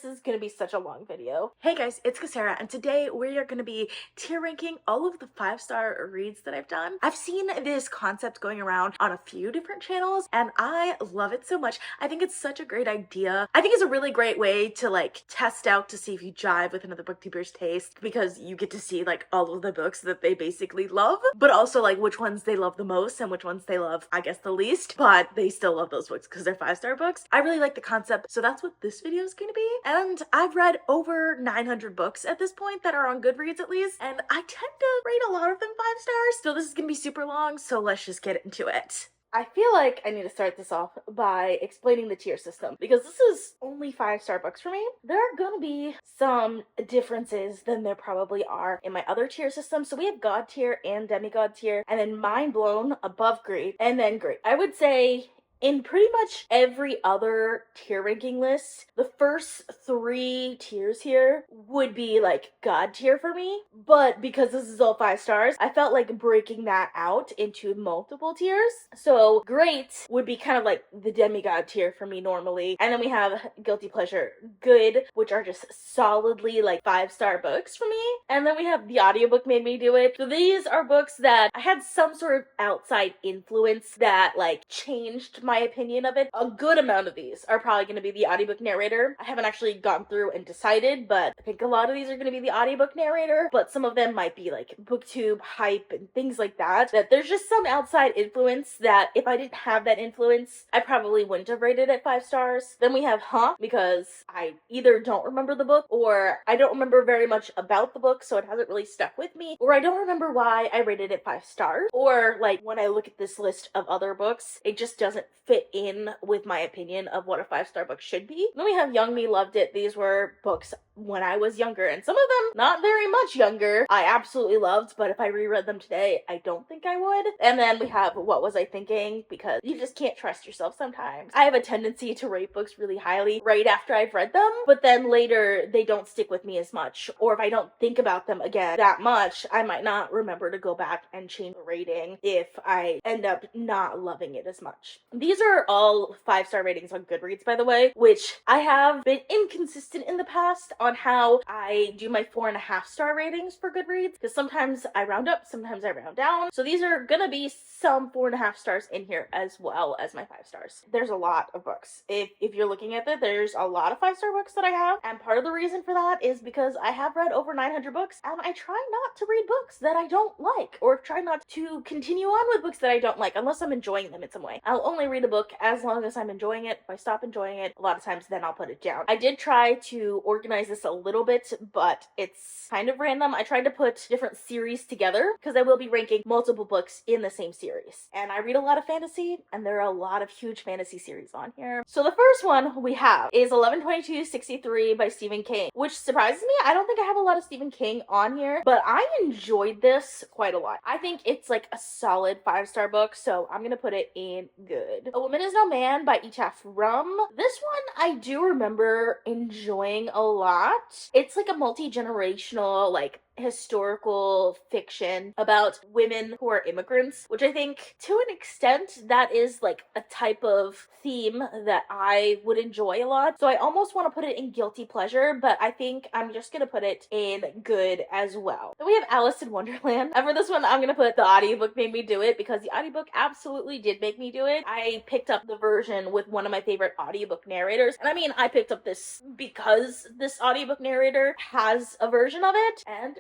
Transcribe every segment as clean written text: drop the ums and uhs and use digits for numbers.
this is gonna be such a long video. Hey guys, it's Kesara, and today we are gonna be tier ranking all of the 5-star reads that I've done. I've seen this concept going around on a few different channels, and I love it so much. I think it's such a great idea. I think it's a really great way to like test out to see if you jive with another booktuber's taste, because you get to see like all of the books that they basically love, but also like which ones they love the most and which ones they love, I guess, the least, but they still love those books because they're 5-star books. I really like the concept, so that's what this video is going to be. And I've read over 900 books at this point that are on Goodreads at least, and I tend to rate a lot of them 5 stars, so this is going to be super long, so let's just get into it. I feel like I need to start this off by explaining the tier system, because this is only 5-star books for me. There are gonna be some differences than there probably are in my other tier system. So we have God tier and demigod tier, and then mind blown above great, and then great. I would say in pretty much every other tier ranking list, the first 3 tiers here would be like God tier for me. But because this is all 5 stars, I felt like breaking that out into multiple tiers. So great would be kind of like the demigod tier for me normally. And then we have guilty pleasure, good, which are just solidly like 5-star books for me. And then we have the audiobook made me do it. So these are books that I had some sort of outside influence that like changed my opinion of it. A good amount of these are probably going to be the audiobook narrator. I haven't actually gone through and decided, but I think a lot of these are going to be the audiobook narrator, but some of them might be like booktube hype and things like that, that there's just some outside influence that if I didn't have that influence, I probably wouldn't have rated it 5 stars. Then we have because I either don't remember the book, or I don't remember very much about the book, so it hasn't really stuck with me, or I don't remember why I rated it 5 stars, or like when I look at this list of other books, it just doesn't fit in with my opinion of what a 5-star book should be. Then we have Young Me Loved It. These were books when I was younger, and some of them not very much younger, I absolutely loved, but if I reread them today, I don't think I would. And then we have What Was I Thinking, because you just can't trust yourself sometimes. I have a tendency to rate books really highly right after I've read them, but then later they don't stick with me as much, or if I don't think about them again that much, I might not remember to go back and change the rating if I end up not loving it as much. These are all 5-star ratings on Goodreads, by the way, which I have been inconsistent in the past on how I do my 4.5-star ratings for Goodreads, because sometimes I round up, sometimes I round down. So these are gonna be some 4.5 stars in here as well as my 5 stars. There's a lot of books. If you're looking at it, there's a lot of 5-star books that I have, and part of the reason for that is because I have read over 900 books, and I try not to read books that I don't like, or try not to continue on with books that I don't like unless I'm enjoying them in some way. I'll only read a book as long as I'm enjoying it. If I stop enjoying it, a lot of times then I'll put it down. I did try to organize this a little bit, but it's kind of random. I tried to put different series together because I will be ranking multiple books in the same series. And I read a lot of fantasy, and there are a lot of huge fantasy series on here. So the first one we have is 11/22/63 by Stephen King, which surprises me. I don't think I have a lot of Stephen King on here, but I enjoyed this quite a lot. I think it's like a solid 5-star book, so I'm gonna put it in good. A Woman Is No Man by Etaf Rum. This one I do remember enjoying a lot. It's like a multi-generational, like historical fiction about women who are immigrants, which I think to an extent that is like a type of theme that I would enjoy a lot. So I almost want to put it in guilty pleasure, but I think I'm just gonna put it in good as well. Then we have Alice in Wonderland. And for this one, I'm gonna put the audiobook made me do it, because the audiobook absolutely did make me do it. I picked up the version with one of my favorite audiobook narrators, and I mean, I picked up this because this audiobook narrator has a version of it, and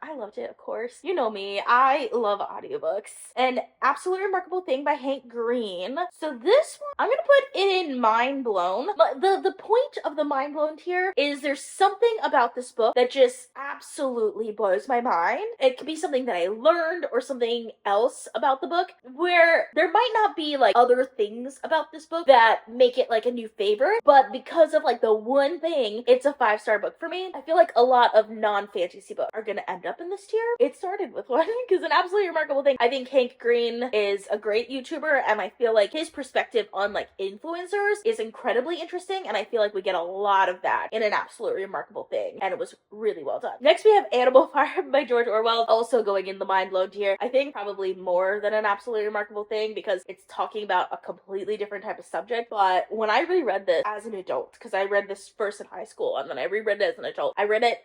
I loved it, of course. You know me, I love audiobooks. An Absolutely Remarkable Thing by Hank Green. So this one, I'm gonna put in mind blown. But the point of the mind blown here is there's something about this book that just absolutely blows my mind. It could be something that I learned or something else about the book, where there might not be like other things about this book that make it like a new favorite, but because of like the one thing, it's a 5-star book for me. I feel like a lot of non-fantasy books are gonna end up up in this tier, it started with one because an absolutely remarkable thing. I think Hank Green is a great YouTuber, and I feel like his perspective on like influencers is incredibly interesting, and I feel like we get a lot of that in an absolutely remarkable thing, and it was really well done. Next we have Animal Farm by George Orwell, also going in the mind blown tier. I think probably more than an absolutely remarkable thing because it's talking about a completely different type of subject, but when I reread this as an adult, because I read this first in high school and then I reread it as an adult, I read it,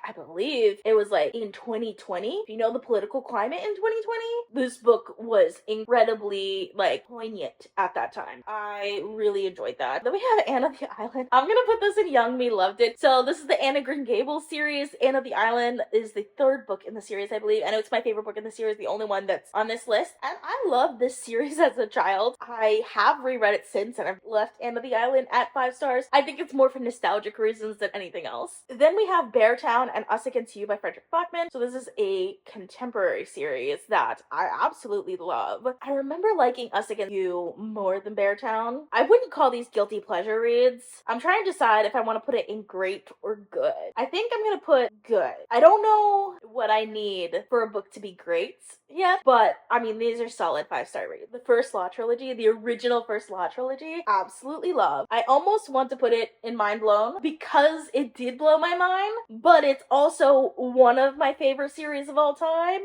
I believe it was like in 2020. If you know the political climate in 2020, this book was incredibly like poignant at that time. I really enjoyed that. Then we have Anne of the Island. I'm gonna put this in Young Me Loved It. So this is the Anne of Green Gables series. Anne of the Island is the third book in the series, I believe, and it's my favorite book in the series, the only one that's on this list. And I love this series as a child. I have reread it since, and I've left Anne of the Island at 5 stars. I think it's more for nostalgic reasons than anything else. Then we have Beartown and Us Against You by Frederick Bachman. So this is a contemporary series that I absolutely love. I remember liking Us Against You more than Beartown. I wouldn't call these guilty pleasure reads. I'm trying to decide if I want to put it in great or good. I think I'm gonna put good. I don't know what I need for a book to be great yet, but I mean, these are solid 5-star reads. The First Law trilogy, the original First Law trilogy, absolutely love. I almost want to put it in Mind Blown because it did blow my mind, but it's also one of my favorite series of all time.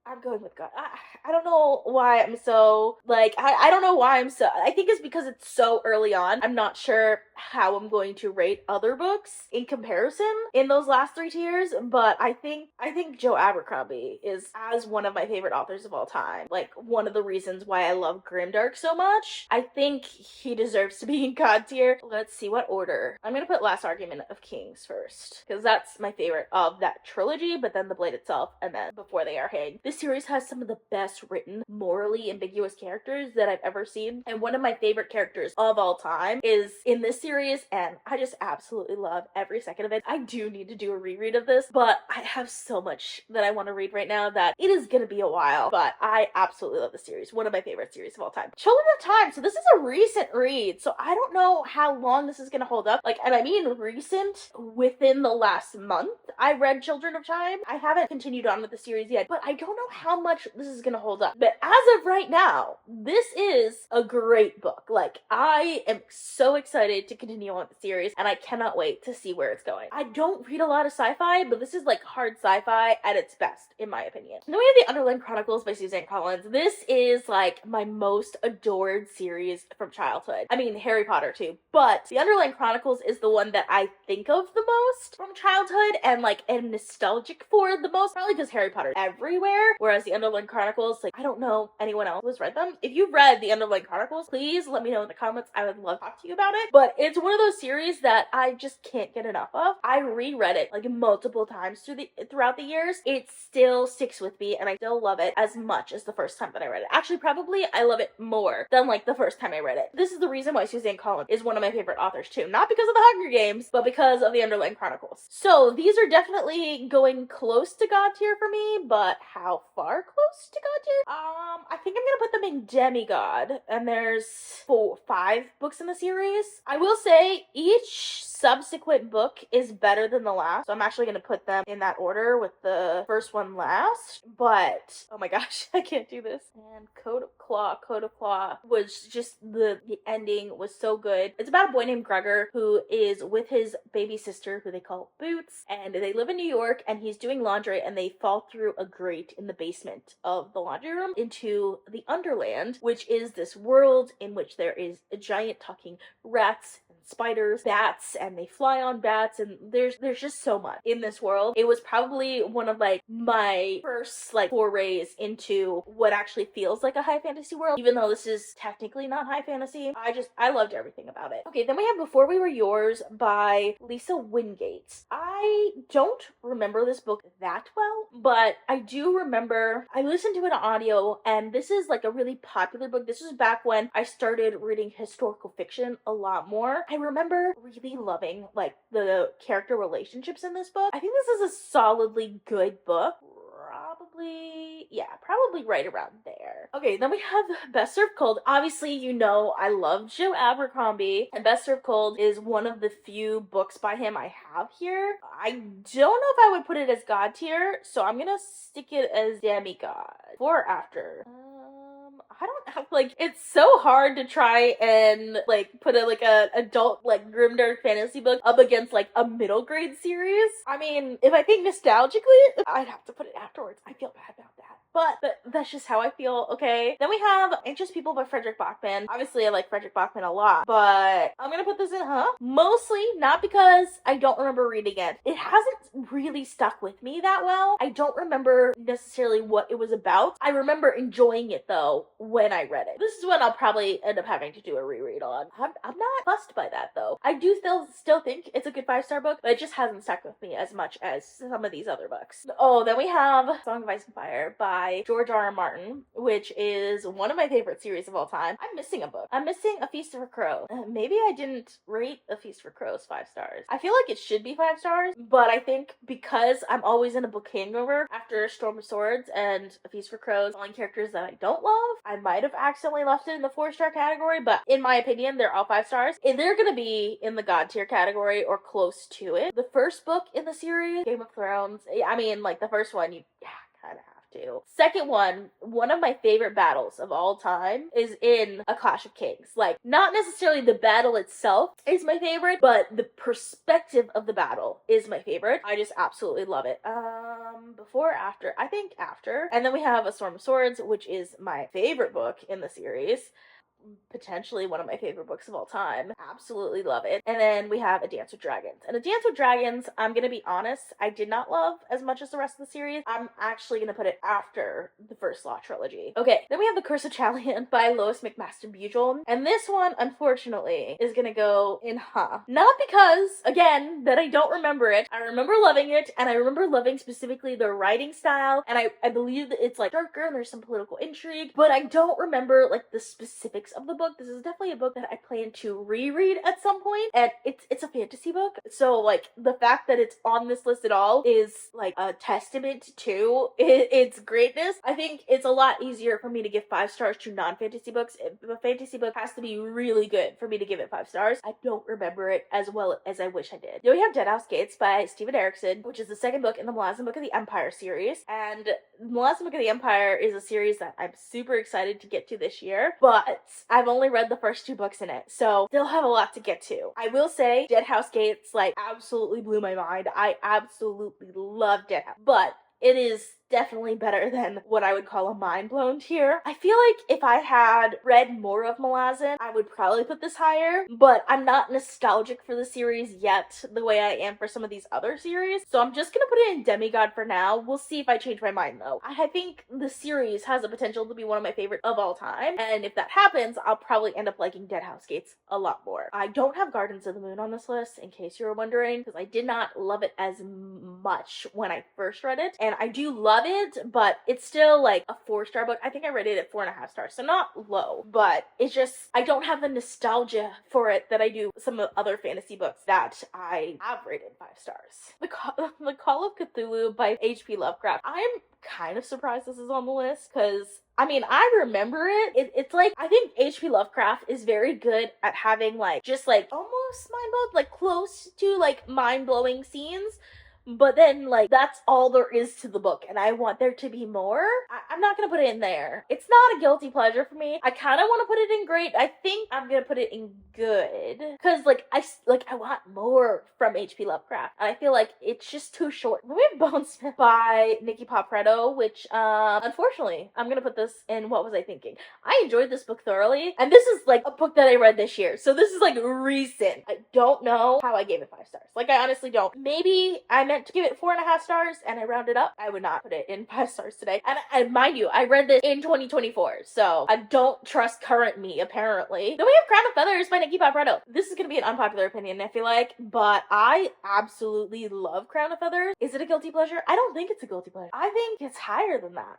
I'm going with God. I don't know why I'm so, like, I don't know why I'm so, I think it's because it's so early on. I'm not sure how I'm going to rate other books in comparison in those last 3 tiers, but I think Joe Abercrombie is as one of my favorite authors of all time. Like, one of the reasons why I love Grimdark so much. I think he deserves to be in God tier. Let's see what order. I'm gonna put Last Argument of Kings first, because that's my favorite of that trilogy, but then The Blade itself, and then Before They Are Hanged. This series has some of the best written, morally ambiguous characters that I've ever seen, and one of my favorite characters of all time is in this series, and I just absolutely love every second of it. I do need to do a reread of this, but I have so much that I want to read right now that it is gonna be a while, but I absolutely love the series. One of my favorite series of all time. Children of Time. So this is a recent read, so I don't know how long this is gonna hold up. Like, and I mean recent, within the last month I read Children of Time. I haven't continued on with the series yet, but I don't know how much this is gonna hold up. But as of right now, this is a great book. Like, I am so excited to continue on with the series, and I cannot wait to see where it's going. I don't read a lot of sci-fi, but this is like hard sci-fi at its best, in my opinion. Then we have The Underland Chronicles by Suzanne Collins. This is like my most adored series from childhood. I mean, Harry Potter too, but The Underland Chronicles is the one that I think of the most from childhood and like am nostalgic for the most, probably because Harry Potter is everywhere, whereas The Underland Chronicles, like, I don't know anyone else who's read them. If you've read The Underland Chronicles, please let me know in the comments. I would love to talk to you about it. But it's one of those series that I just can't get enough of. I reread it like multiple times throughout the years. It still sticks with me, and I still love it as much as the first time that I read it. Actually, probably I love it more than like the first time I read it. This is the reason why Suzanne Collins is one of my favorite authors too. Not because of the Hunger Games, but because of The Underland Chronicles. So these are definitely going close to God tier for me, but how far close to God tier? I think I'm gonna put them in demigod, and there's 5 books in the series. I will say each subsequent book is better than the last, so I'm actually gonna put them in that order with the first one last. But oh my gosh, I can't do this. And Code of Claw was just the ending was so good. It's about a boy named Gregor who is with his baby sister, who they call Boots, and they live in New York, and he's doing laundry, and they fall through a grate in the basement of the laundry room into the Underland, which is this world in which there is a giant talking rats and spiders, bats, and they fly on bats, and there's just so much in this world. It was probably one of like my first like forays into what actually feels like a high fantasy world, even though this is technically not high fantasy. I loved everything about it. Okay, then we have Before We Were Yours by Lisa Wingate. I don't remember this book that well, but I do remember I listened to it on audio, and this is like a really popular book. This was back when I started reading historical fiction a lot more. I remember really loving like the character relationships in this book. I think this is a solidly good book. probably right around there. Okay, then we have Best Served Cold. Obviously, you know I love Joe Abercrombie, and Best Served Cold is one of the few books by him I have here. I don't know if I would put it as God tier, so I'm gonna stick it as demigod. Before or after? I don't have, like, it's so hard to try and, like, put a adult, like, grimdark fantasy book up against, like, a middle grade series. I mean, if I think nostalgically, I'd have to put it afterwards. I feel bad about that. But that's just how I feel, okay? Then we have Anxious People by Frederick Bachman. Obviously, I like Frederick Bachman a lot, but I'm gonna put this in, mostly not because I don't remember reading it. It hasn't really stuck with me that well. I don't remember necessarily what it was about. I remember enjoying it, though, when I read it. This is what I'll probably end up having to do a reread on. I'm not fussed by that, though. I do still think it's a good 5-star book, but it just hasn't stuck with me as much as some of these other books. Oh, then we have Song of Ice and Fire by George R. R. Martin, which is one of my favorite series of all time. I'm missing a book. I'm missing A Feast for Crows. Maybe I didn't rate A Feast for Crows 5 stars. I feel like it should be 5 stars, but I think because I'm always in a book hangover after Storm of Swords and A Feast for Crows, calling characters that I don't love, I might have accidentally left it in the 4-star category, but in my opinion, they're all 5 stars. And they're gonna be in the God tier category or close to it. The first book in the series, Game of Thrones, I mean, like, the first one, you kind of have to. Second one of my favorite battles of all time is in A Clash of Kings. Like, not necessarily the battle itself is my favorite, but the perspective of the battle is my favorite. I just absolutely love it. Before or after? I think after. And then we have A Storm of Swords, which is my favorite book in the series. Potentially one of my favorite books of all time. Absolutely love it. And then we have A Dance with Dragons. And A Dance with Dragons, I'm gonna be honest, I did not love as much as the rest of the series. I'm actually gonna put it after the first Law trilogy. Okay, then we have The Curse of Chalian by Lois McMaster Bujold. And this one, unfortunately, is gonna go in Not because, again, that I don't remember it. I remember loving it, and I remember loving specifically the writing style, and I believe that it's, like, darker and there's some political intrigue, but I don't remember, like, the specifics of the book. This is definitely a book that I plan to reread at some point, and it's a fantasy book, so, like, the fact that it's on this list at all is, like, a testament to its greatness. I think it's a lot easier for me to give 5 stars to non-fantasy books. If a fantasy book has to be really good for me to give it 5 stars. I don't remember it as well as I wish I did. Then we have Deadhouse Gates by Stephen Erickson, which is the second book in the Malazan Book of the Empire series, and Malazan Book of the Empire is a series that I'm super excited to get to this year, but I've only read the first 2 books in it, so still have a lot to get to. I will say Deadhouse Gates, like, absolutely blew my mind. I absolutely love Deadhouse, but it is definitely better than what I would call a mind-blown tier. I feel like if I had read more of Malazan, I would probably put this higher, but I'm not nostalgic for the series yet the way I am for some of these other series, so I'm just gonna put it in demigod for now. We'll see if I change my mind, though. I think the series has the potential to be one of my favorites of all time, and if that happens, I'll probably end up liking Deadhouse Gates a lot more. I don't have Gardens of the Moon on this list, in case you were wondering, because I did not love it as much when I first read it, and I do love it, but it's still like a 4-star book. I think I rated it 4.5 stars, so not low, but it's just, I don't have the nostalgia for it that I do some of the other fantasy books that I have rated 5 stars. The Call of Cthulhu by H.P. Lovecraft. I'm kind of surprised this is on the list, because I mean, I remember it. It's like, I think H.P. Lovecraft is very good at having, like, just, like, almost mind-blowing, like, close to, like, mind-blowing scenes, but then, like, that's all there is to the book, and I want there to be more. I'm not gonna put it in there. It's not a guilty pleasure for me. I kind of want to put it in great. I think I'm gonna put it in good, because, like, I want more from H.P. Lovecraft, and I feel like it's just too short. We have Bonesmith by Nikki Papreto, which, unfortunately, I'm gonna put this in What Was I Thinking? I enjoyed this book thoroughly, and this is, like, a book that I read this year, so this is, like, recent. I don't know how I gave it 5 stars. Like, I honestly don't. Maybe I meant to give it 4.5 stars, and I rounded up. I would not put it in 5 stars today. And mind you, I read this in 2024, so I don't trust current me, apparently. Then we have Crown of Feathers by Nikki Papreto. This is gonna be an unpopular opinion, I feel like, but I absolutely love Crown of Feathers. Is it a guilty pleasure? I don't think it's a guilty pleasure. I think it's higher than that.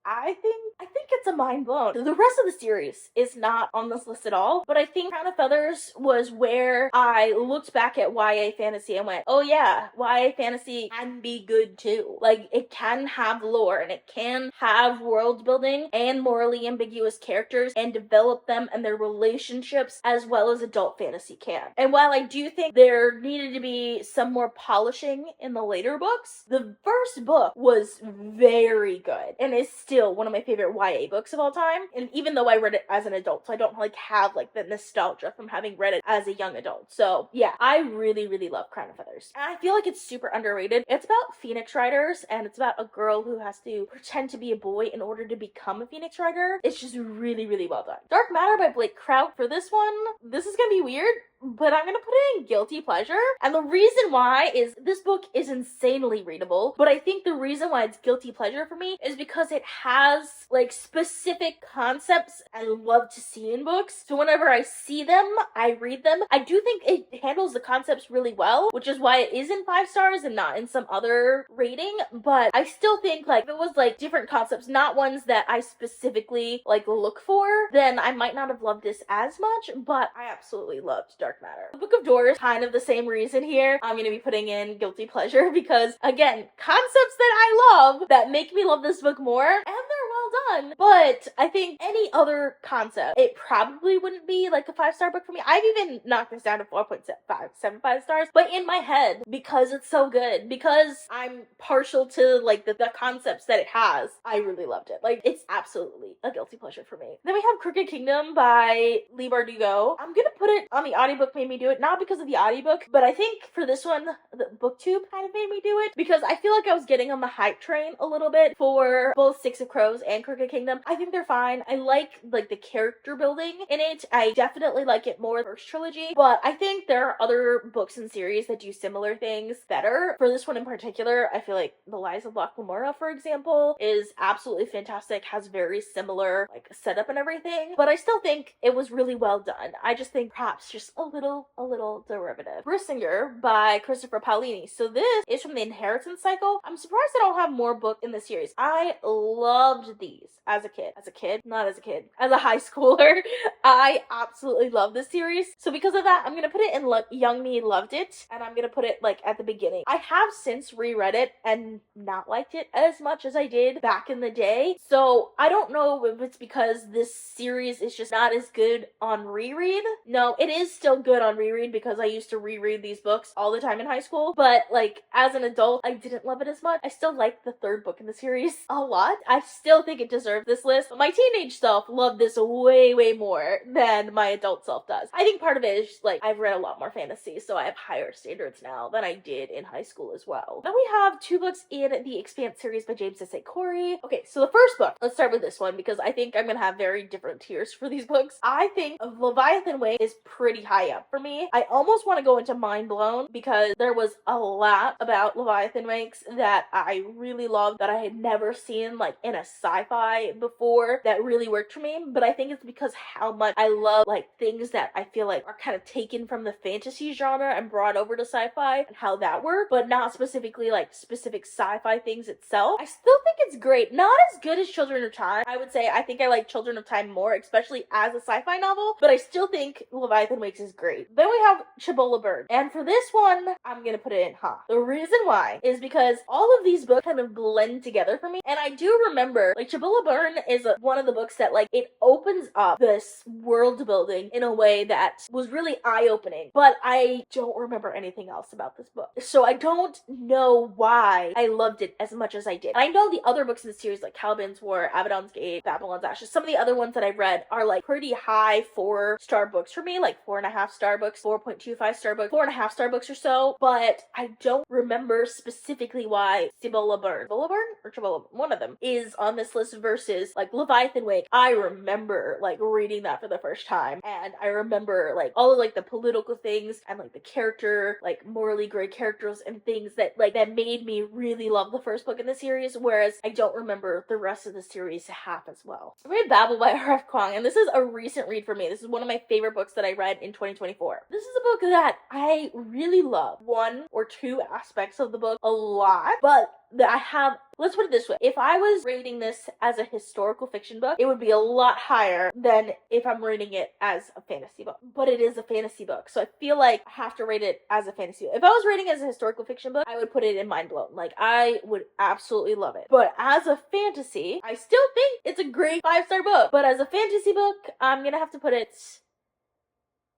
I think it's a mind blown. The rest of the series is not on this list at all, but I think Crown of Feathers was where I looked back at YA fantasy and went, oh yeah, YA fantasy can be good too. Like, it can have lore and it can have world building and morally ambiguous characters and develop them and their relationships as well as adult fantasy can. And while I do think there needed to be some more polishing in the later books, the first book was very good and is still one of my favorite YA books of all time. And even though I read it as an adult, so I don't like have like the nostalgia from having read it as a young adult. So yeah, I really, really love Crown of Feathers. And I feel like it's super underrated. It's about Phoenix Riders and it's about a girl who has to pretend to be a boy in order to become a Phoenix Rider. It's just really, really well done. Dark Matter by Blake Kraut. For this one, this is gonna be weird, but I'm gonna put it in guilty pleasure. And the reason why is this book is insanely readable, but I think the reason why it's guilty pleasure for me is because it has like specific concepts I love to see in books. So whenever I see them, I read them. I do think it handles the concepts really well, which is why it is in 5 stars and not in some other rating. But I still think like if it was like different concepts, not ones that I specifically like look for, then I might not have loved this as much, but I absolutely loved Dark Matter. The Book of Doors, kind of the same reason here. I'm gonna be putting in guilty pleasure because again, concepts that I love that make me love this book more, and they're well done. But I think any other concept, it probably wouldn't be like a 5-star book for me. I've even knocked this down to 4.75 stars, but in my head, because it's so good, because I'm partial to like the concepts that it has, I really loved it. Like, it's absolutely a guilty pleasure for me. Then we have Crooked Kingdom by Leigh Bardugo. I'm gonna put it on the audiobook made me do it, not because of the audiobook, but I think for this one, the booktube kind of made me do it because I feel like I was getting on the hype train a little bit for both Six of Crows and Crooked Kingdom. I think they're fine. I like the character building in it. I definitely like it more than the first trilogy, but I think there are other books and series that do similar things better. For this one in particular, I feel like The Lies of Locke Lamora, for example, is absolutely fantastic, has very similar like setup and everything, but I still think it was really well done. I just think perhaps just a little derivative. Brissinger by Christopher Paolini. So this is from the Inheritance Cycle. I'm surprised I don't have more books in the series. I loved these as a kid. As a high schooler. I absolutely love this series. So because of that, I'm gonna put it in Young Me Loved It, and I'm gonna put it like at the beginning. I have since reread it and not liked it as much as I did back in the day. So I don't know if it's because this series is just not as good on reread. No, it is still good on reread because I used to reread these books all the time in high school, but like as an adult, I didn't love it as much. I still like the third book in the series a lot. I still think it deserves this list, but my teenage self loved this way more than my adult self does. I think part of it is just, like, I've read a lot more fantasy, so I have higher standards now than I did in high school as well. Then we have 2 books in the Expanse series by James S.A. Corey. Okay, so the first book, let's start with this one because I think I'm gonna have very different tiers for these books. I think Leviathan Wing is pretty high up for me. I almost want to go into Mind Blown because there was a lot about Leviathan Winks that I really loved that I had never seen like in a sci-fi before that really worked for me, but I think it's because how much I love like things that I feel like are kind of taken from the fantasy genre and brought over to sci-fi and how that worked, but not specifically like specific sci-fi things itself. I still think it's great. Not as good as Children of Time. I would say I think I like Children of Time more, especially as a sci-fi novel, but I still think Leviathan Wakes is great. Then we have Chabola Bird, and for this one, I'm gonna put it in Ha. The reason why is because all of these books kind of blend together for me, and I do remember, like, Chabola Burn is one of the books that, like, it opens up this world building in a way that was really eye-opening, but I don't remember anything else about this book, so I don't know why I loved it as much as I did. And I know the other books in the series, like Caliban's War, Abaddon's Gate, Babylon's Ashes, some of the other ones that I've read are, like, pretty high 4-star books for me, like 4.5-star books, 4.25-star books, 4.5-star books or so, but I don't remember specifically why Chabola Burn or Chabola, one of them, is on this list versus like Leviathan Wake. I remember like reading that for the first time, and I remember like all of like the political things and like the character, like morally gray characters and things that like that made me really love the first book in the series, whereas I don't remember the rest of the series half as well. I read Babel by R.F. Kuang, and this is a recent read for me. This is one of my favorite books that I read in 2024. This is a book that I really love one or two aspects of the book a lot, but that I have, let's put it this way. If I was rating this as a historical fiction book, it would be a lot higher than if I'm rating it as a fantasy book. But it is a fantasy book, so I feel like I have to rate it as a fantasy book. If I was rating it as a historical fiction book, I would put it in Mind Blown. Like, I would absolutely love it. But as a fantasy, I still think it's a great 5-star book. But as a fantasy book, I'm gonna have to put it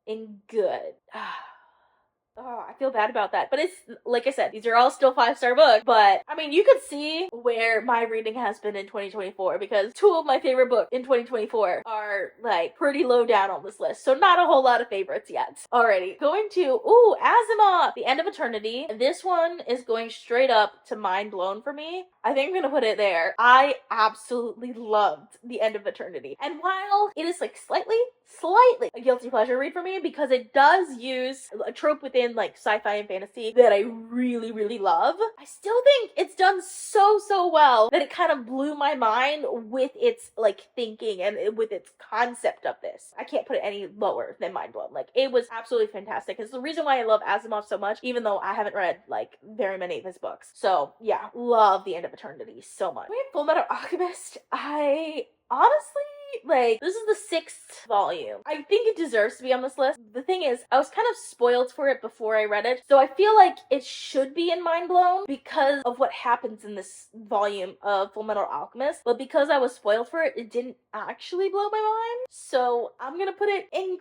in good. Oh, I feel bad about that. But it's, like I said, these are all still 5-star books. But, I mean, you could see where my reading has been in 2024, because 2 of my favorite books in 2024 are, like, pretty low down on this list. So not a whole lot of favorites yet. Alrighty, going to, Asimov, The End of Eternity. This one is going straight up to Mind Blown for me. I think I'm gonna put it there. I absolutely loved The End of Eternity. And while it is, like, slightly a guilty pleasure read for me, because it does use a trope within, like, sci-fi and fantasy that I really, really love, I still think it's done so well that it kind of blew my mind with its, like, thinking and with its concept of this. I can't put it any lower than Mind Blown. Like, it was absolutely fantastic. It's the reason why I love Asimov so much, even though I haven't read, like, very many of his books. So, yeah, love The End of Eternity so much. We have Full Metal Alchemist. I honestly, like, this is the 6th volume. I think it deserves to be on this list. The thing is, I was kind of spoiled for it before I read it, so I feel like it should be in Mind Blown because of what happens in this volume of Full Metal Alchemist, but because I was spoiled for it, it didn't actually blow my mind, so I'm gonna put it in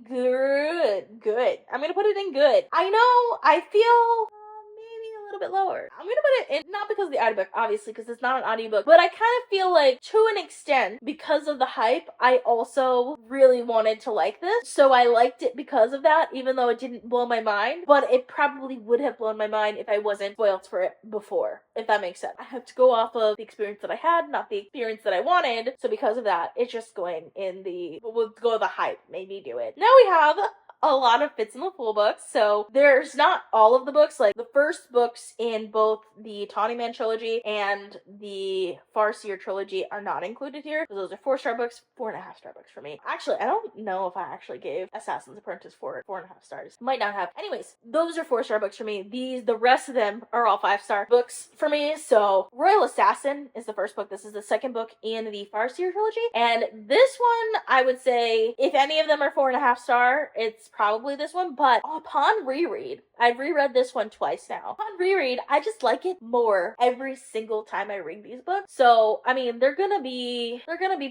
good. I'm gonna put it in good. I know, I feel maybe a little bit lower. I'm gonna put it in, not because of the audiobook, obviously, because it's not an audiobook, but I kind of feel like, to an extent, because of the hype, I also really wanted to like this, so I liked it because of that, even though it didn't blow my mind, but it probably would have blown my mind if I wasn't spoiled for it before, if that makes sense. I have to go off of the experience that I had, not the experience that I wanted, so because of that, it's just going in the, we'll go the hype made me do it. Now we have a lot of Fits in the Fool books, so there's not all of the books. Like, the first books in both the Tawny Man trilogy and the Farseer trilogy are not included here. So those are 4-star books, 4.5-star books for me. Actually, I don't know if I actually gave Assassin's Apprentice 4.5 stars. Might not have. Anyways, those are 4-star books for me. The rest of them are all 5-star books for me. So Royal Assassin is the first book. This is the second book in the Farseer trilogy, and this one, I would say, if any of them are 4.5 star, it's probably this one. But upon reread, I've reread this one twice now. Upon reread, I just like it more every single time I read these books. So, I mean, they're gonna be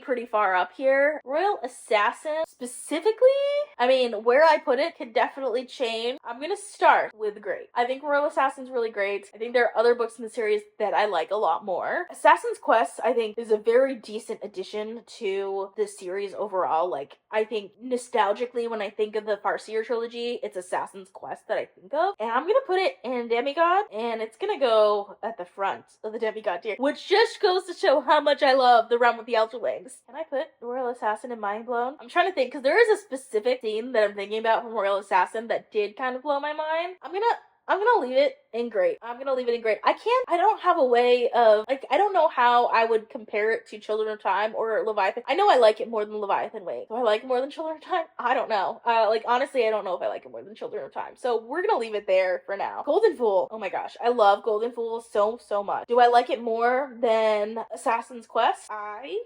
pretty far up here. Royal Assassin, specifically, I mean, where I put it could definitely change. I'm gonna start with great. I think Royal Assassin's really great. I think there are other books in the series that I like a lot more. Assassin's Quest, I think, is a very decent addition to the series overall. Like, I think nostalgically, when I think of the Farseer trilogy, it's Assassin's Quest that I think of. And I'm gonna put it in Demigod, and it's gonna go at the front of the Demigod tier, which just goes to show how much I love The Realm with the Elderlings. Can I put Royal Assassin in Mind Blown? I'm trying to think, because there is a specific scene that I'm thinking about from Royal Assassin that did kind of blow my mind. I'm gonna leave it in great. I don't have a way of, like, I don't know how I would compare it to Children of Time or Leviathan. I know I like it more than Leviathan. Wait, do I like it more than Children of Time? I don't know. Like, honestly, I don't know if I like it more than Children of Time. So we're gonna leave it there for now. Golden Fool. Oh my gosh, I love Golden Fool so much. Do I like it more than Assassin's Quest? I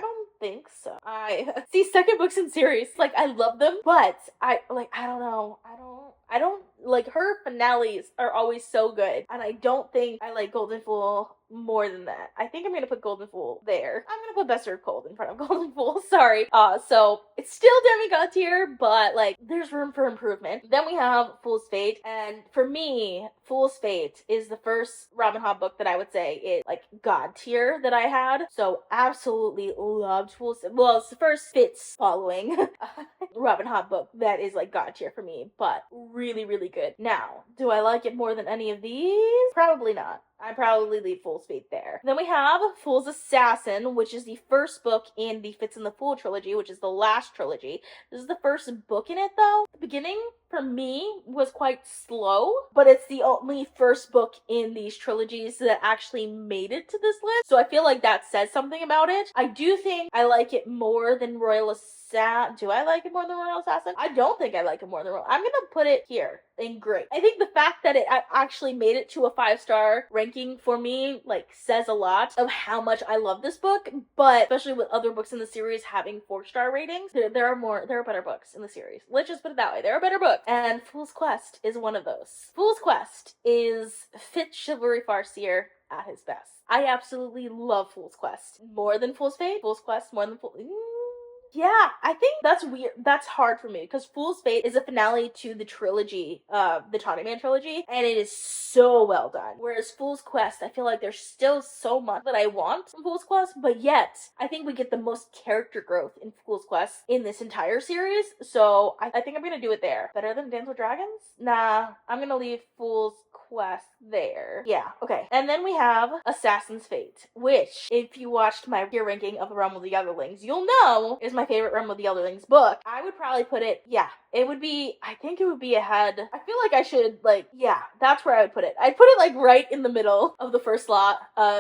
don't think so. I see, second books in series, like, I love them, but I don't know. I don't like, her finales are always so good, and I don't think I like Golden Fool more than that. I think I'm gonna put Golden Fool there. I'm gonna put Best Served Cold in front of Golden Fool, sorry. So it's still Demigod tier, but, like, there's room for improvement. Then we have Fool's Fate, and for me, Fool's Fate is the first Robin Hobb book that I would say is, like, God tier that I had. So absolutely loved Fool's Fate. Well, it's the first Fits following Robin Hobb book that is, like, God tier for me, but really good. Now, do I like it more than any of these? Probably not. I probably leave Fool's Fate there. Then we have Fool's Assassin, which is the first book in the Fits in the Fool trilogy, which is the last trilogy. This is the first book in it, though. The beginning for me was quite slow, but it's the only first book in these trilogies that actually made it to this list. So I feel like that says something about it. I do think I like it more than Royal Assassin. Do I like it more than Royal Assassin? I don't think I like it more than Royal. I'm gonna put it here in great. I think the fact that it actually made it to a 5-star ranking for me, like, says a lot of how much I love this book, but especially with other books in the series having 4-star ratings, there are better books in the series. Let's just put it that way. There are better books. And Fool's Quest is one of those. Fool's Quest is fit chivalry farcier at his best. I absolutely love Fool's Quest. More than Fool's Fate? Fool's Quest more than yeah, I think that's weird. That's hard for me because Fool's Fate is a finale to the trilogy, the Tawny Man trilogy, and it is so well done. Whereas Fool's Quest, I feel like there's still so much that I want from Fool's Quest, but yet I think we get the most character growth in Fool's Quest in this entire series. So I think I'm gonna do it there. Better than Dance with Dragons? Nah, I'm gonna leave Fool's Quest there. Yeah, okay. And then we have Assassin's Fate, which, if you watched my tier ranking of The Realm of the Elderlings, you'll know is my favorite Realm of the Elderlings book. I would probably put it, yeah, it would be, I think it would be ahead. I feel like I should, like, yeah, that's where I would put it. I'd put it, like, right in the middle of the First Law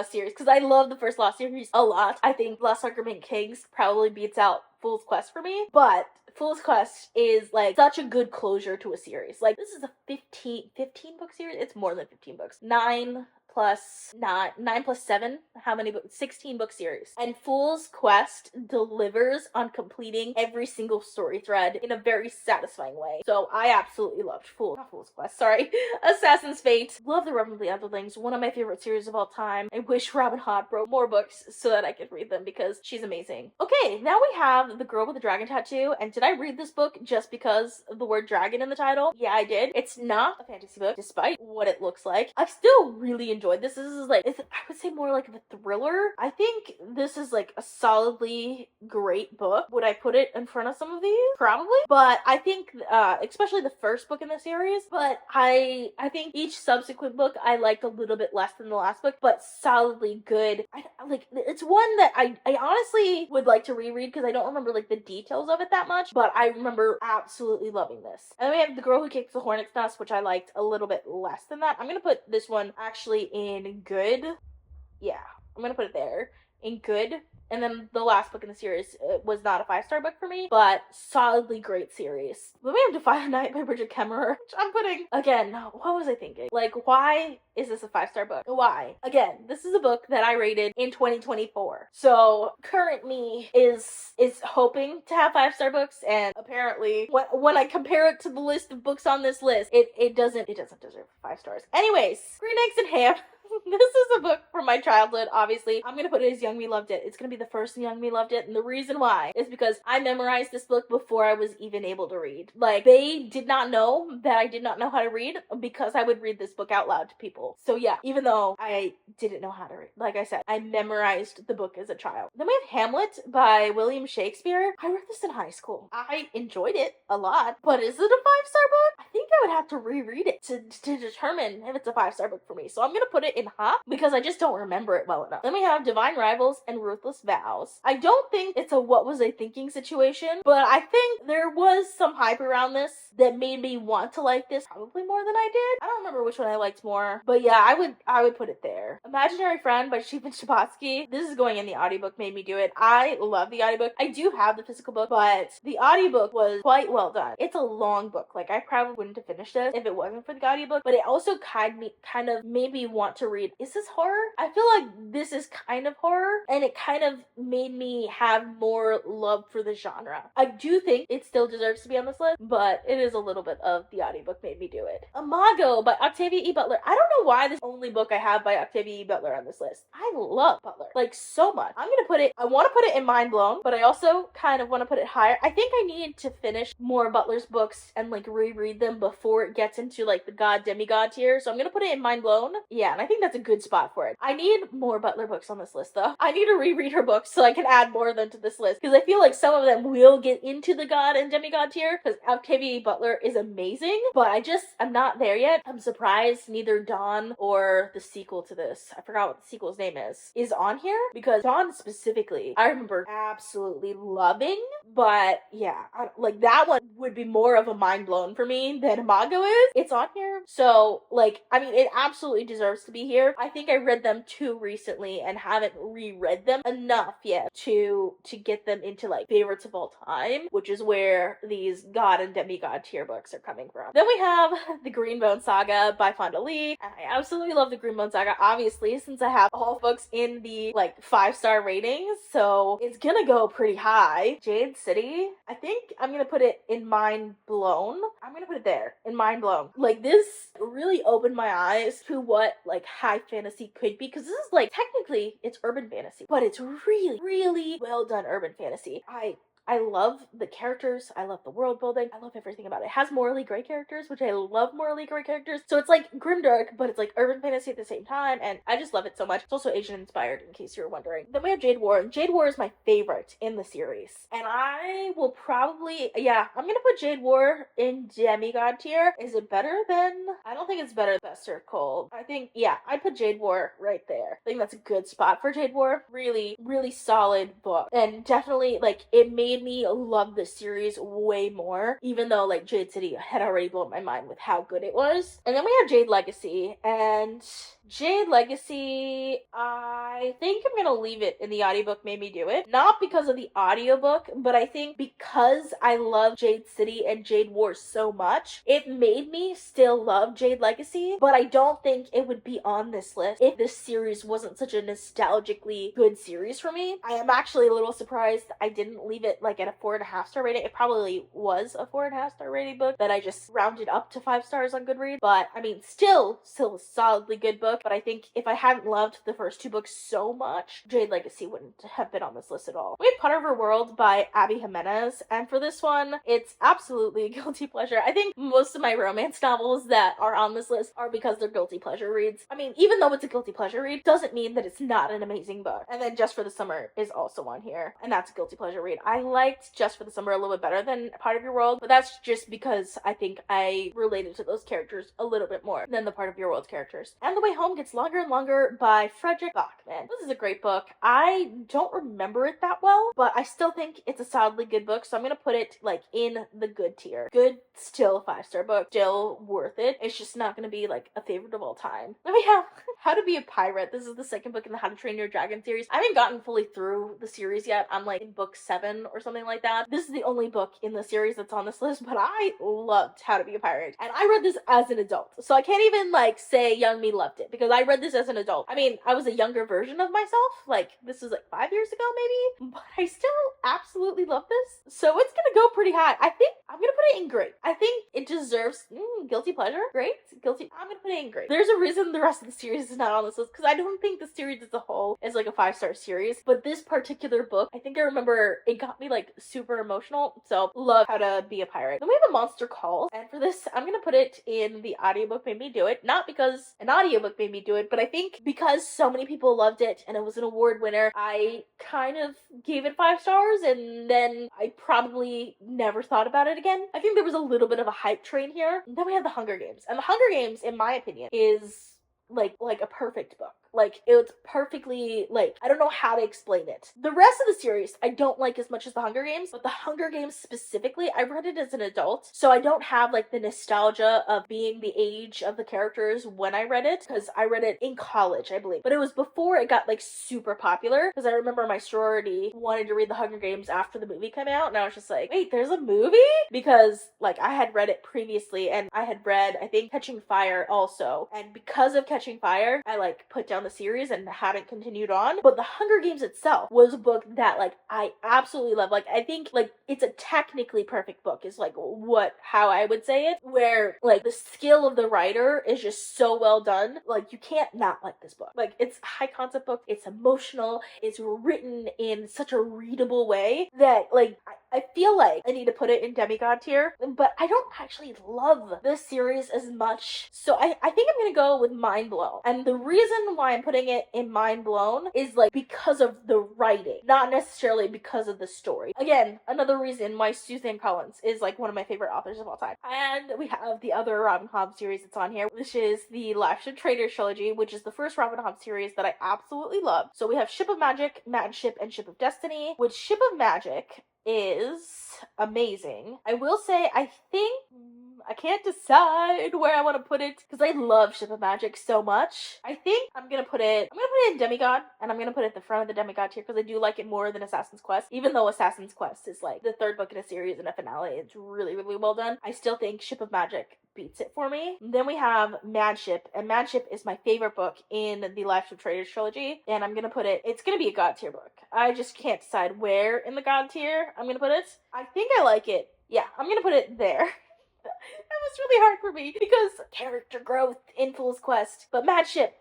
series, because I love the First Law series a lot. I think Last Argument Kings probably beats out Fool's Quest for me, but Fool's Quest is, like, such a good closure to a series. Like, this is a 15 book series? It's more than 15 books. 9 plus 7, how many books? 16 book series. And Fool's Quest delivers on completing every single story thread in a very satisfying way. So I absolutely loved Fool's Quest, sorry. Assassin's Fate. Love The Realm of the Underlings, one of my favorite series of all time. I wish Robin Hood wrote more books so that I could read them because she's amazing. Okay, now we have The Girl with the Dragon Tattoo, and did I read this book just because of the word dragon in the title? Yeah, I did. It's not a fantasy book, despite what it looks like. I still really enjoyed this. This is like, I would say more like a thriller. I think this is like a solidly great book. Would I put it in front of some of these? Probably. But I think, especially the first book in the series, but I think each subsequent book I liked a little bit less than the last book, but solidly good. It's one that I honestly would like to reread because I don't remember like the details of it that much, but I remember absolutely loving this. And then we have The Girl Who Kicks the Hornet's Nest, which I liked a little bit less than that. I'm gonna put this one actually in good. Yeah, I'm gonna put it there in good. And then the last book in the series was not a 5-star book for me, but solidly great series. Then we have Defy Night by Bridget Kemmerer, which I'm putting, again, what was I thinking? Like, why is this a 5-star book? Why? Again, this is a book that I rated in 2024. So current me is hoping to have 5-star books, and apparently when I compare it to the list of books on this list, it doesn't deserve 5 stars. Anyways, Green Eggs and Ham. This is a book from my childhood, obviously. I'm gonna put it as Young Me Loved It. It's gonna be the first Young Me Loved It, and the reason why is because I memorized this book before I was even able to read. Like, they did not know that I did not know how to read because I would read this book out loud to people. So yeah, even though I didn't know how to read, like I said, I memorized the book as a child. Then we have Hamlet by William Shakespeare. I read this in high school. I enjoyed it a lot, but is it a 5-star book? I think I would have to reread it to determine if it's a 5-star book for me. So I'm gonna put it in because I just don't remember it well enough. Then we have Divine Rivals and Ruthless Vows. I don't think it's a what was I thinking situation, but I think there was some hype around this that made me want to like this probably more than I did. I don't remember which one I liked more, but yeah, I would put it there. Imaginary Friend by Stephen Chbosky. This is going in the audiobook, made me do it. I love the audiobook. I do have the physical book, but the audiobook was quite well done. It's a long book. Like, I probably wouldn't have finished this if it wasn't for the audiobook, but it also kind of made me want to read. Is this horror? I feel like this is kind of horror, and it kind of made me have more love for the genre. I do think it still deserves to be on this list, but it is a little bit of the audiobook made me do it. Imago by Octavia E. Butler. I don't know why this is the only book I have by Octavia E. Butler on this list. I love Butler, like, so much. I want to put it in Mind Blown, but I also kind of want to put it higher. I think I need to finish more Butler's books and, like, reread them before before it gets into like the god demigod tier. So I'm gonna put it in Mind Blown. Yeah, and I think that's a good spot for it. I need more Butler books on this list though. I need to reread her books so I can add more of them to this list, because I feel like some of them will get into the god and demigod tier, because Octavia Butler is amazing, but I'm not there yet. I'm surprised neither Dawn or the sequel to this, I forgot what the sequel's name is on here, because Dawn specifically, I remember absolutely loving, but yeah, like that one would be more of a Mind Blown for me than Mago is. It's on here, so like, I mean, it absolutely deserves to be here. I think I read them too recently and haven't reread them enough yet to get them into like favorites of all time, which is where these god and demigod tier books are coming from. Then we have the Greenbone Saga by Fonda Lee. I absolutely love the Greenbone Saga, obviously, since I have all books in the like 5-star ratings, so it's gonna go pretty high. Jade City, I think I'm gonna put it in Mind Blown. I'm gonna put it there in Mind Blown. Like, this really opened my eyes to what like high fantasy could be, because this is like, technically it's urban fantasy, but it's really, really well done urban fantasy. I love the characters, I love the world building, I love everything about it. It has morally gray characters, which I love morally gray characters. So it's like grimdark, but it's like urban fantasy at the same time, and I just love it so much. It's also Asian inspired, in case you were wondering. Then we have Jade War, and Jade War is my favorite in the series. And I will probably, yeah, I'm gonna put Jade War in demigod tier. Is it better than, I don't think it's better than Best Served Cold. I think, yeah, I'd put Jade War right there. I think that's a good spot for Jade War. Really, really solid book. And definitely, like, it made me love this series way more, even though like Jade City had already blown my mind with how good it was. And then we have Jade Legacy, and Jade Legacy, I think I'm gonna leave it in the audiobook made me do it. Not because of the audiobook, but I think because I love Jade City and Jade War so much, it made me still love Jade Legacy, but I don't think it would be on this list if this series wasn't such a nostalgically good series for me. I am actually a little surprised I didn't leave it like at a 4.5 star rating. It probably was a 4.5 star rating book that I just rounded up to 5 stars on Goodreads, but I mean, still a solidly good book. But I think if I hadn't loved the first 2 books so much, Jade Legacy wouldn't have been on this list at all. We have Part of Her World by Abby Jimenez, and for this one, it's absolutely a guilty pleasure. I think most of my romance novels that are on this list are because they're guilty pleasure reads. I mean, even though it's a guilty pleasure read, doesn't mean that it's not an amazing book. And then Just for the Summer is also on here, and that's a guilty pleasure read. I liked Just for the Summer a little bit better than Part of Your World, but that's just because I think I related to those characters a little bit more than the Part of Your World characters. And The Way Home Gets Longer and Longer by Frederick Bachman. This is a great book. I don't remember it that well, but I still think it's a solidly good book, so I'm gonna put it like in the good tier. Good, still a 5-star book, still worth it. It's just not gonna be like a favorite of all time. Then we have How to Be a Pirate. This is the second book in the How to Train Your Dragon series. I haven't gotten fully through the series yet. I'm like in book 7 or something like that. This is the only book in the series that's on this list, but I loved How to Be a Pirate. And I read this as an adult, so I can't even like say young me loved it, because I read this as an adult. I mean, I was a younger version of myself. Like, this was like 5 years ago maybe, but I still absolutely love this. So it's gonna go pretty high. I think I'm gonna put it in great. I think it deserves guilty pleasure. Great. Guilty. I'm gonna put it in great. There's a reason the rest of the series is not on this list, because I don't think the series as a whole is like a 5-star series, but this particular book, I think I remember it got me like super emotional. So love How to Be a Pirate. Then we have A Monster Calls, and for this I'm gonna put it in the audiobook made me do it. Not because an audiobook made me do it, but I think because so many people loved it and it was an award winner, I kind of gave it 5 stars, and then I probably never thought about it again. I think there was a little bit of a hype train here. And then we have The Hunger Games, and The Hunger Games, in my opinion, is like a perfect book. Like, it's perfectly, like, I don't know how to explain it. The rest of the series I don't like as much as The Hunger Games, but The Hunger Games specifically, I read it as an adult, so I don't have like the nostalgia of being the age of the characters when I read it, because I read it in college, I believe. But it was before it got like super popular, because I remember my sorority wanted to read The Hunger Games after the movie came out, and I was just like, wait, there's a movie? Because like I had read it previously, and I had read, I think, Catching Fire also, and because of Catching Fire, I like put down the series and hadn't continued on. But The Hunger Games itself was a book that like I absolutely love. Like, I think like it's a technically perfect book is like how I would say it, where like the skill of the writer is just so well done. Like, you can't not like this book. Like, it's a high concept book, it's emotional, it's written in such a readable way that like I feel like I need to put it in demigod tier, but I don't actually love this series as much. So I think I'm gonna go with Mind Blown. And the reason why I'm putting it in Mind Blown is like because of the writing, not necessarily because of the story. Again, another reason why Suzanne Collins is like one of my favorite authors of all time. And we have the other Robin Hobb series that's on here, which is the Lives of Traders trilogy, which is the first Robin Hobb series that I absolutely love. So we have Ship of Magic, Mad Ship, and Ship of Destiny, which Ship of Magic is amazing. I will say, I think I can't decide where I want to put it because I love Ship of Magic so much. I think I'm gonna put it in demigod, and I'm gonna put it at the front of the demigod tier because I do like it more than Assassin's Quest. Even though Assassin's Quest is like the third book in a series and a finale, it's really, really well done. I still think Ship of Magic beats it for me. Then we have Mad Ship, and Mad Ship is my favorite book in the Lives of Traders trilogy, and I'm gonna put it, it's gonna be a god tier book. I just can't decide where in the god tier I'm gonna put it. I think I like it. Yeah, I'm gonna put it there. That was really hard for me because character growth in Fool's Quest. But Mad Ship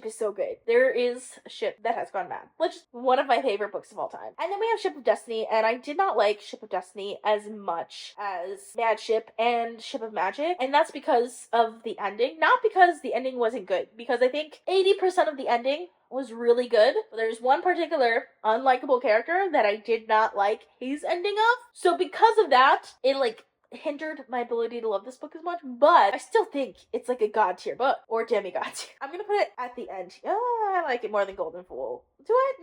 is so good. There is a ship that has gone mad. Which is one of my favorite books of all time. And then we have Ship of Destiny, and I did not like Ship of Destiny as much as Mad Ship and Ship of Magic. And that's because of the ending. Not because the ending wasn't good, because I think 80% of the ending was really good. But there's one particular unlikable character that I did not like his ending of. So because of that, it like hindered my ability to love this book as much, but I still think it's like a god tier book or demigod tier. I'm gonna put it at the end. I like it more than Golden Fool. Do I?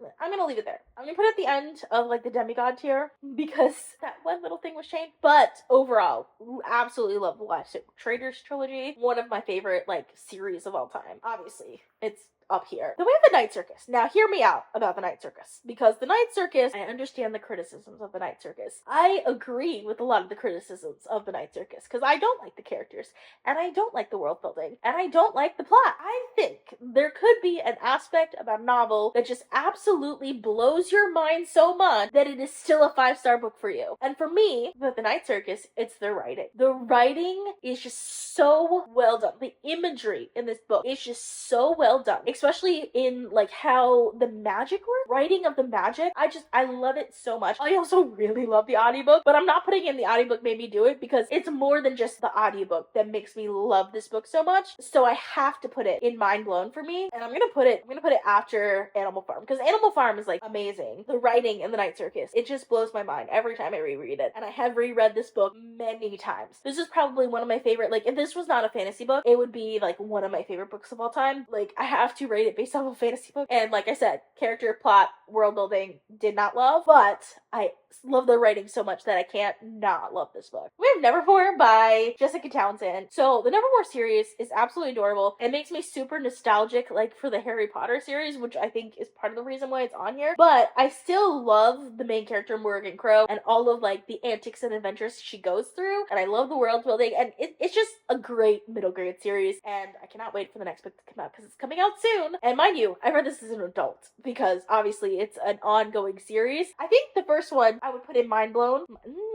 No, I'm gonna leave it there. I'm gonna put it at the end of like the demigod tier because that one little thing was changed. But overall, absolutely love the Lives of Traders trilogy. One of my favorite like series of all time. Obviously, it's up here. Then we have the Night Circus. Now hear me out about the Night Circus, because the Night Circus, I understand the criticisms of the Night Circus. I agree with a lot of the criticisms of the Night Circus because I don't like the characters, and I don't like the world building, and I don't like the plot. I think there could be an aspect about a novel that just absolutely blows your mind so much that it is still a 5-star book for you. And for me, with the Night Circus, it's the writing. The writing is just so well done. The imagery in this book is just so well done, especially in like how the magic works, writing of the magic. I love it so much. I also really love the audiobook, but I'm not putting in the audiobook made me do it because it's more than just the audiobook that makes me love this book so much. So I have to put it in Mind Blown for me, and I'm gonna put it after Animal Farm because Animal Farm is like amazing. The writing in the Night Circus, it just blows my mind every time I reread it, and I have reread this book many times. This is probably one of my favorite, like if this was not a fantasy book, it would be like one of my favorite books of all time. Like I have to rate it based off of a fantasy book, and like I said, character, plot, world building, did not love, but I love the writing so much that I can't not love this book. We have Nevermore by Jessica Townsend. So the Nevermore series is absolutely adorable. It makes me super nostalgic like for the Harry Potter series, which I think is part of the reason why it's on here. But I still love the main character Morgan Crow and all of like the antics and adventures she goes through, and I love the world building, and it's just a great middle grade series, and I cannot wait for the next book to come out because it's coming out soon. And mind you, I read this as an adult because obviously it's an ongoing series. I think the first one I would put in Mind Blown.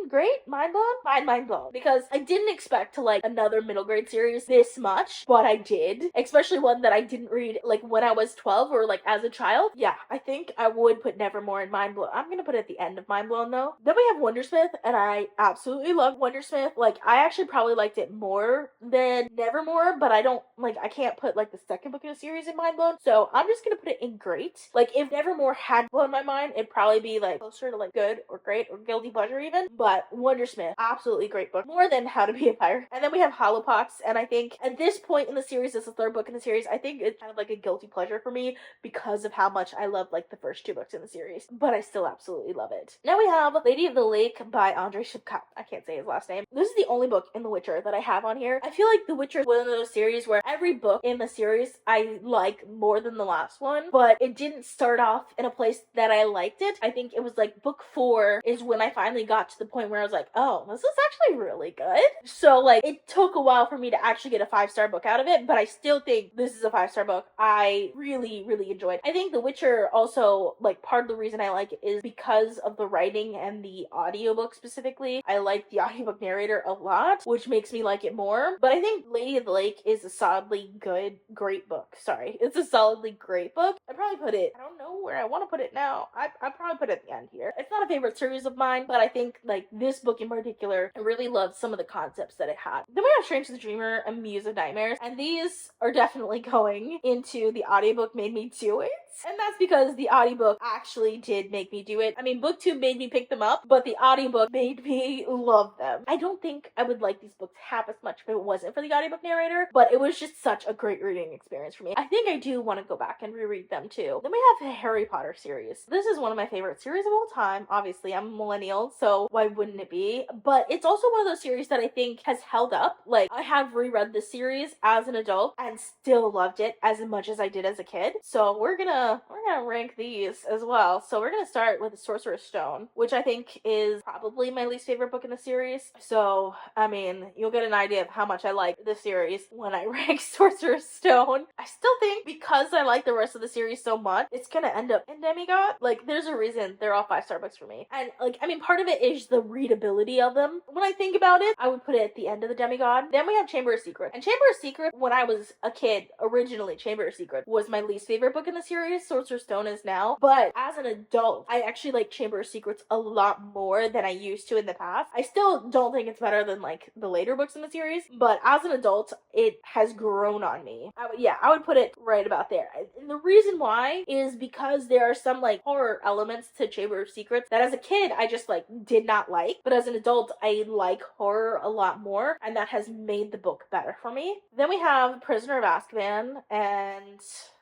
Great, Mind Blown? Mind Blown. Because I didn't expect to like another middle grade series this much, but I did. Especially one that I didn't read like when I was 12 or like as a child. Yeah, I think I would put Nevermore in Mind Blown. I'm gonna put it at the end of Mind Blown though. Then we have Wondersmith, and I absolutely love Wondersmith. Like I actually probably liked it more than Nevermore, but I can't put like the second book in a series in Mind Blown. So I'm just gonna put it in great. Like if Nevermore had blown my mind, it'd probably be like closer to like good or great or guilty pleasure even. But Wondersmith, absolutely great book. More than How to Be a Pirate. And then we have Hollowpox, and I think at this point in the series, it's the third book in the series, I think it's kind of like a guilty pleasure for me because of how much I love like the first 2 books in the series. But I still absolutely love it. Now we have Lady of the Lake by Andrzej Sapkowski. I can't say his last name. This is the only book in The Witcher that I have on here. I feel like The Witcher is one of those series where every book in the series I like more than the last one, but it didn't start off in a place that I liked it. I think it was like book 4 is when I finally got to the point where I was like, oh, this is actually really good. So like it took a while for me to actually get a 5-star book out of it, but I still think this is a 5-star book. I really, really enjoyed. I think The Witcher also, like part of the reason I like it is because of the writing and the audiobook specifically. I like the audiobook narrator a lot, which makes me like it more. But I think Lady of the Lake is a solidly great book. Sorry. It's a solidly great book. I'd probably put it, I don't know where I want to put it now. I'd probably put it at the end here. It's not a favorite series of mine, but I think like this book in particular, I really loved some of the concepts that it had. Then we have Strange the Dreamer and Muse of Nightmares, and these are definitely going into the audiobook made me do it. And that's because the audiobook actually did make me do it. I mean, book 2 made me pick them up, but the audiobook made me love them. I don't think I would like these books half as much if it wasn't for the audiobook narrator, but it was just such a great reading experience for me. I think I do want to go back and reread them too. Then we have the Harry Potter series. This is one of my favorite series of all time. Obviously, I'm a millennial, so why wouldn't it be? But it's also one of those series that I think has held up. Like, I have reread this series as an adult and still loved it as much as I did as a kid. So we're gonna rank these as well. So we're gonna start with the Sorcerer's Stone, which I think is probably my least favorite book in the series. So, I mean, you'll get an idea of how much I like this series when I rank Sorcerer's Stone. I still think because I like the rest of the series so much, it's gonna end up in Demigod. Like, there's a reason they're all 5-star books for me. And, like, I mean, part of it is the readability of them. When I think about it, I would put it at the end of the Demigod. Then we have Chamber of Secrets. And Chamber of Secrets, when I was a kid, originally, Chamber of Secrets was my least favorite book in the series. Sorcerer's Stone is now. But as an adult, I actually like Chamber of Secrets a lot more than I used to in the past. I still don't think it's better than, like, the later books in the series, but as an adult, it has grown on me. I would put it right about there. And the reason why is because there are some, like, horror elements to Chamber of Secrets that as a kid, I just, like, did not like, but as an adult, I like horror a lot more, and that has made the book better for me. Then we have Prisoner of Azkaban, and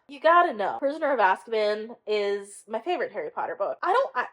you gotta know, Prisoner of Azkaban is my favorite Harry Potter book.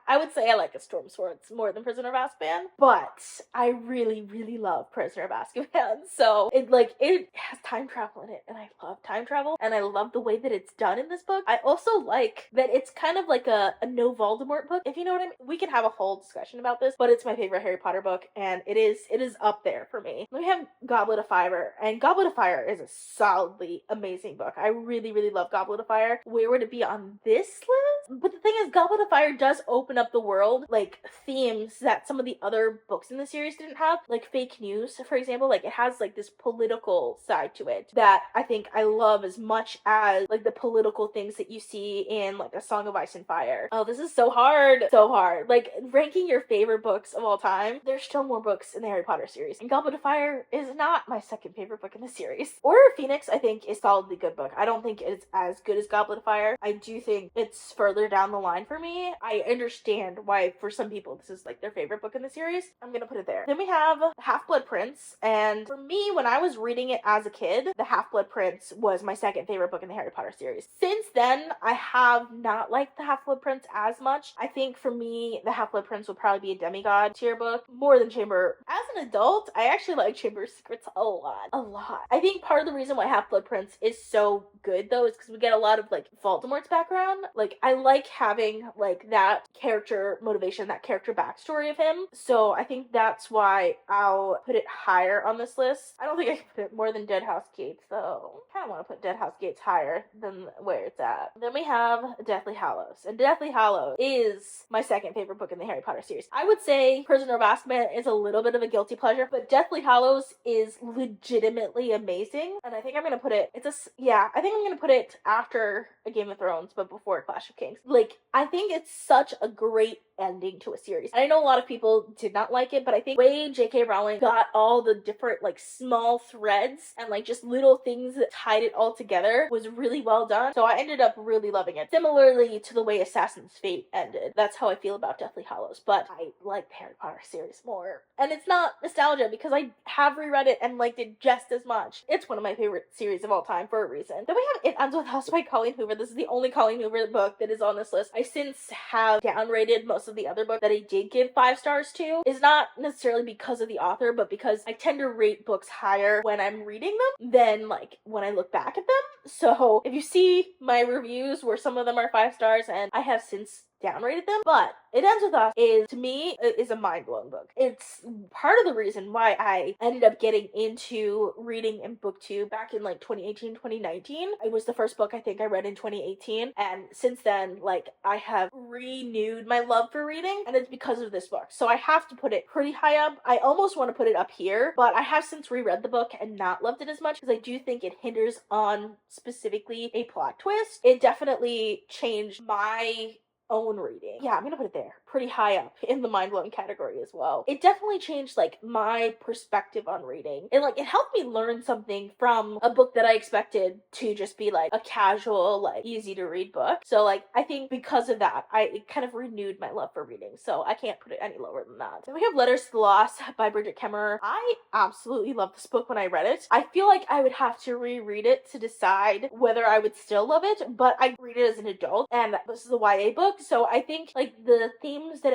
I would say I like A Storm Swords more than Prisoner of Azkaban, but I really, really love Prisoner of Azkaban. So it has time travel in it, and I love time travel, and I love the way that it's done in this book. I also like that it's kind of like a no Voldemort book, if you know what I mean. We can have a whole discussion about this, but it's my favorite Harry Potter book, and it is up there for me. Then we have Goblet of Fire, and Goblet of Fire is a solidly amazing book. I really, really love Goblet of Fire. Where would it be on this list? But the thing is, Goblet of Fire does open up the world, like, themes that some of the other books in the series didn't have, like fake news, for example. Like, it has, like, this political side to it that I think I love as much as, like, the political things that you see in, like, A Song of Ice and Fire. Oh, this is so hard. So hard. Like, ranking your favorite books of all time, there's still more books in the Harry Potter series, and Goblet of Fire is not my second favorite book in the series. Order of Phoenix, I think, is solidly good book. I don't think it's as good as Goblet of Fire. I do think it's further down the line for me. I understand why for some people this is, like, their favorite book in the series. I'm gonna put it there. Then we have Half-Blood Prince, and for me, when I was reading it as a kid, the Half-Blood Prince was my second favorite book in the Harry Potter series. Since then, I have not liked the Half-Blood Prince as much. I think for me, the Half-Blood Prince would probably be a Demigod tier book more than Chamber. As an adult, I actually like Chamber of Secrets a lot. A lot. I think part of the reason why Half-Blood Prince is so good, though, is because we get a lot of, like, Voldemort's background. Like, I like having, like, that character motivation, that character backstory of him. So I think that's why I'll put it higher on this list. I don't think I can put it more than Deadhouse Gates, though. I kind of want to put Deadhouse Gates higher than where it's at. Then we have Deathly Hallows. And Deathly Hallows is my second favorite book in the Harry Potter series. I would say Prisoner of Azkaban is a little bit of a guilty pleasure, but Deathly Hallows is legitimately amazing. And I think I'm going to put it, I think I'm going to put it after A Game of Thrones, but before Clash of Kings. Like, I think it's such a great ending to a series. And I know a lot of people did not like it, but I think the way J.K. Rowling got all the different, like, small threads and, like, just little things that tied it all together was really well done. So I ended up really loving it. Similarly to the way Assassin's Fate ended. That's how I feel about Deathly Hallows, but I like the Harry Potter series more. And it's not nostalgia because I have reread it and liked it just as much. It's one of my favorite series of all time for a reason. Then we have It Ends With Us by Colleen Hoover. This is the only Colleen Hoover book that is on this list. I since have downrated most of the other books that I did give 5 stars to. Is not necessarily because of the author, but because I tend to rate books higher when I'm reading them than, like, when I look back at them. So if you see my reviews where some of them are 5 stars, and I have since downrated them, but It Ends With Us is, to me, is a mind-blowing book. It's part of the reason why I ended up getting into reading in booktube back in like 2018, 2019. It was the first book I think I read in 2018, and since then, like, I have renewed my love for reading, and it's because of this book. So I have to put it pretty high up. I almost want to put it up here, but I have since reread the book and not loved it as much because I do think it hinders on specifically a plot twist. It definitely changed my own reading. Yeah, I'm gonna put it there, pretty high up in the mind-blowing category as well. It definitely changed like my perspective on reading, and like it helped me learn something from a book that I expected to just be like a casual, like easy to read book. So like I think because of that, it kind of renewed my love for reading, so I can't put it any lower than that. Then we have Letters to the Lost by Bridget Kemmerer. I absolutely love this book when I read it. I feel like I would have to reread it to decide whether I would still love it, but I read it as an adult, and this is a YA book, so I think like the themes that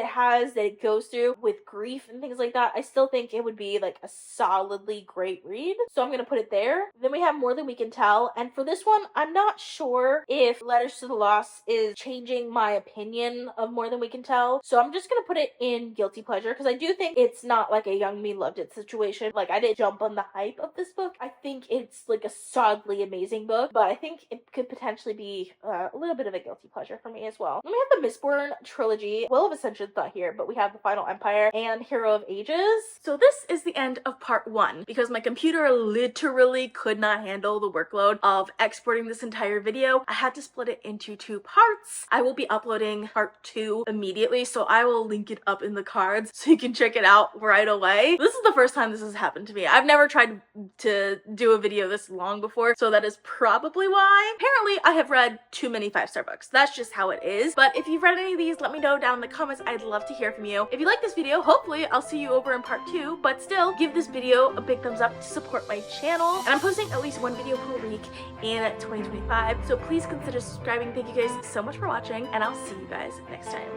it goes through with grief and things like that, I still think it would be like a solidly great read. So I'm gonna put it there. Then we have More Than We Can Tell, and for this one, I'm not sure if Letters to the Lost is changing my opinion of More Than We Can Tell. So I'm just gonna put it in guilty pleasure because I do think it's not like a young me loved it situation. Like I didn't jump on the hype of this book. I think it's like a solidly amazing book, but I think it could potentially be a little bit of a guilty pleasure for me as well. Then we have the Mistborn trilogy. Will of Ascension's not here, but we have The Final Empire and Hero of Ages. So this is the end of part 1 because my computer literally could not handle the workload of exporting this entire video. I had to split it into 2 parts. I will be uploading part 2 immediately, so I will link it up in the cards so you can check it out right away. This is the first time this has happened to me. I've never tried to do a video this long before, so that is probably why. Apparently, I have read too many 5-star books. That's just how it is. But if you've read any of these, let me know down in the comments. I'd love to hear from you. If you like this video, hopefully I'll see you over in part 2, but still, give this video a big thumbs up to support my channel. And I'm posting at least 1 video per week in 2025, so please consider subscribing. Thank you guys so much for watching, and I'll see you guys next time.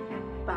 Bye!